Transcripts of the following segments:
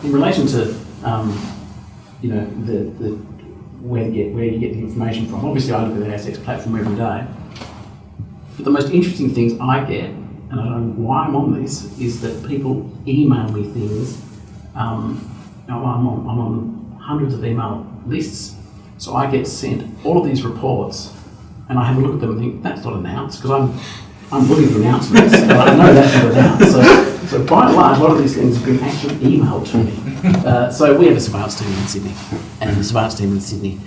in relation to you know, the where you get the information from. Obviously, I look at the ASX platform every day. But the most interesting things I get, and I don't know why I'm on this, is that people email me things. I'm on hundreds of email lists, so I get sent all of these reports, and I have a look at them and think that's not announced, because I'm looking for announcements, and I know that's not announced. So by and large, a lot of these things have been actually emailed to me. So we have a surveillance team in Sydney, and the surveillance team in Sydney,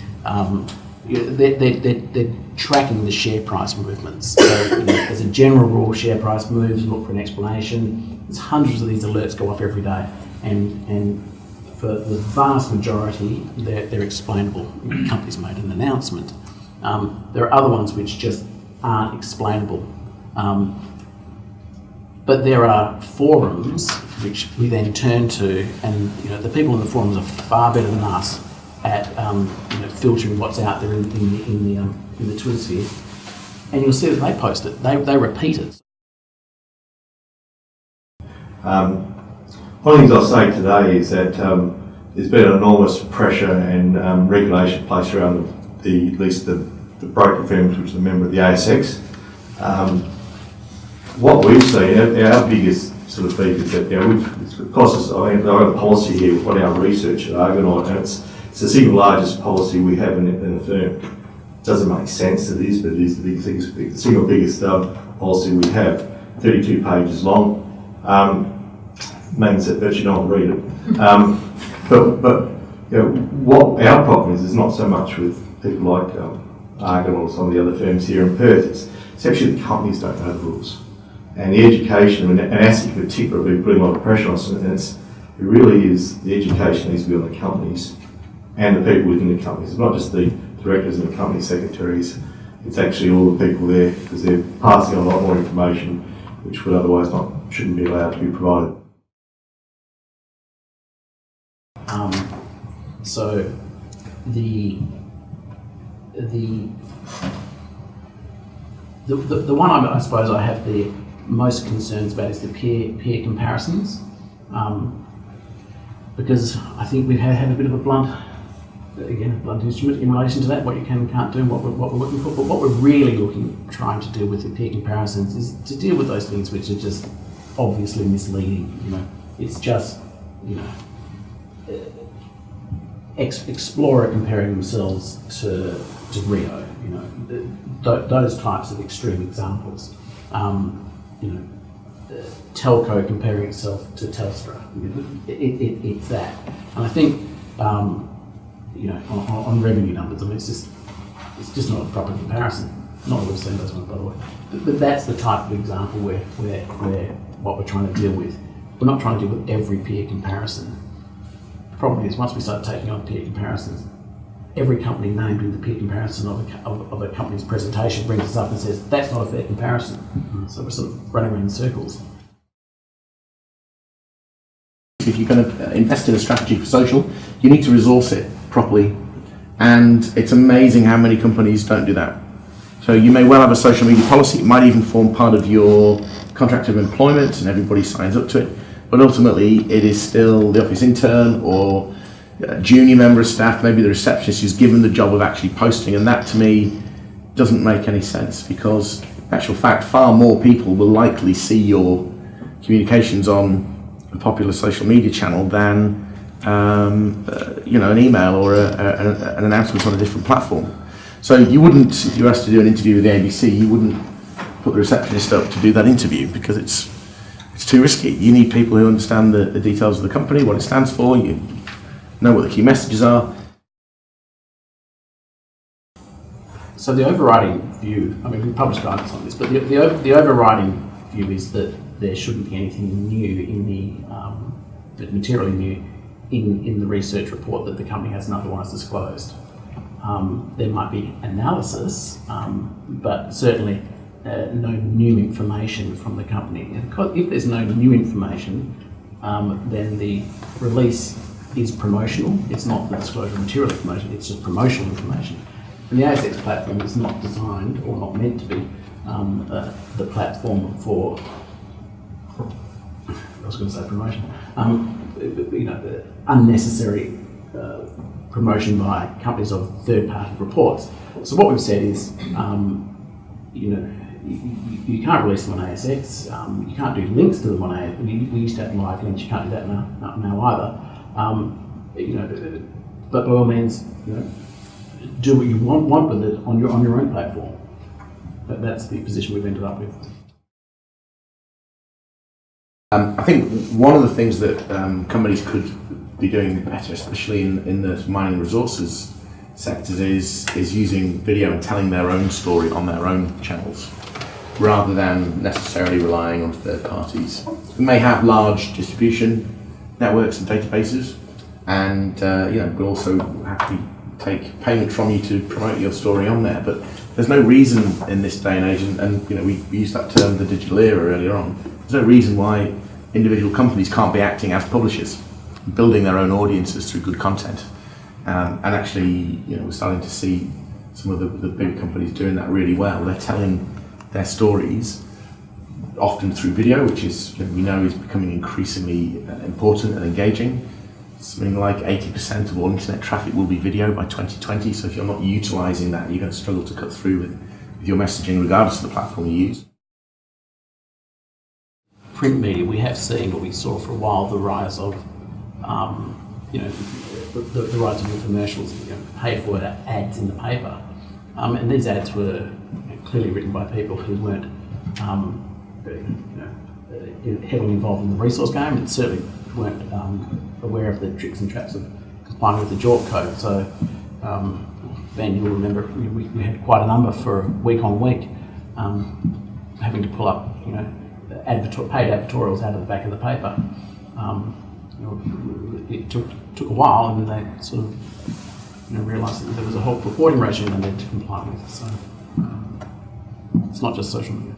they're tracking the share price movements. So, you know, as a general rule, share price moves, look for an explanation. There's hundreds of these alerts go off every day, and for the vast majority, they're explainable. The company's made an announcement. There are other ones which just aren't explainable. But there are forums which we then turn to, and you know, the people in the forums are far better than us at you know, filtering what's out there in the Twitter sphere, and you'll see that they post it, they repeat it. One of the things I'll say today is that there's been enormous pressure and regulation placed around at least the broker firms, which are a member of the ASX. What we've seen, our biggest sort of beef is that, you know, I have a policy here on our research at Argonaut, and it's the single largest policy we have in the firm. It doesn't make sense, it is, but it is the single biggest policy we have, 32 pages long. Means that virtually no one read it. But you know, what our problem is not so much with people like Argonaut or some of the other firms here in Perth, it's actually the companies don't know the rules. And the education, and ASIC in particular, we've been putting a lot of pressure on us, and it really is, the education needs to be on the companies and the people within the companies. It's not just the directors and the company secretaries, it's actually all the people there, because they're passing on a lot more information which would otherwise shouldn't be allowed to be provided. So the one I suppose I have the most concerns about is the peer comparisons, because I think we've had a bit of a blunt instrument in relation to that, what you can and can't do and what we're looking for. But what we're really trying to do with the peer comparisons is to deal with those things which are just obviously misleading. You know, it's just, you know, Explorer comparing themselves to Rio, you know, those types of extreme examples. You know, Telco comparing itself to Telstra. You know, it's that, and I think you know, on revenue numbers, I mean, it's just not a proper comparison. Not all seen those ones, by the way, but that's the type of example where what we're trying to deal with. We're not trying to deal with every peer comparison. The problem is, once we start taking on peer comparisons, every company named in the peer comparison of a company's presentation brings us up and says, that's not a fair comparison. Mm-hmm. So we're sort of running around in circles. If you're going to invest in a strategy for social, you need to resource it properly. And it's amazing how many companies don't do that. So you may well have a social media policy, it might even form part of your contract of employment and everybody signs up to it. But ultimately, it is still the office intern or a junior member of staff, maybe the receptionist, who's given the job of actually posting, and that to me doesn't make any sense, because in actual fact, far more people will likely see your communications on a popular social media channel than you know, an email or an announcement on a different platform. So you wouldn't, if you were asked to do an interview with the ABC, you wouldn't put the receptionist up to do that interview, because it's too risky. You need people who understand the details of the company, what it stands for, you know what the key messages are. So the overriding view, I mean, we published guidance on this, but the overriding view is that there shouldn't be anything new in materially new in the research report that the company hasn't otherwise disclosed. There might be analysis, but certainly no new information from the company. And if there's no new information, then the release is promotional. It's not the disclosure of material information, it's just promotional information. And the ASX platform is not designed, or not meant to be, the platform for was going to say promotion. You know, the unnecessary promotion by companies of third-party reports. So what we've said is, you know, you can't release them on ASX. You can't do links to them on ASX. We used to have live links. You can't do that now either. You know, but by all means, you know, do what you want with it on your own platform. But that's the position we've ended up with. I think one of the things that companies could be doing better, especially in the mining resources sectors, is using video and telling their own story on their own channels, rather than necessarily relying on third parties. We may have large distribution networks and databases, and you know, we'll also happily take payment from you to promote your story on there. But there's no reason in this day and age, and you know, we used that term, the digital era, earlier on. There's no reason why individual companies can't be acting as publishers, building their own audiences through good content. And actually, you know, we're starting to see some of the big companies doing that really well. They're telling their stories often through video, which is, you know, we know is becoming increasingly important and engaging. Something like 80% of all internet traffic will be video by 2020. So if you're not utilising that, you're going to struggle to cut through with your messaging, regardless of the platform you use. Print media, we have seen, what we saw for a while, the rise of, you know, the rise of commercials, you know, paid-for ads in the paper, and these ads were clearly written by people who weren't, heavily involved in the resource game, and certainly weren't aware of the tricks and traps of complying with the JORC code. So, Ben, you'll remember we had quite a number for week on week, having to pull up, you know, paid advertorials out of the back of the paper. You know, it took a while, and then they sort of, you know, realised that there was a whole reporting regime they needed to comply with. So it's not just social media.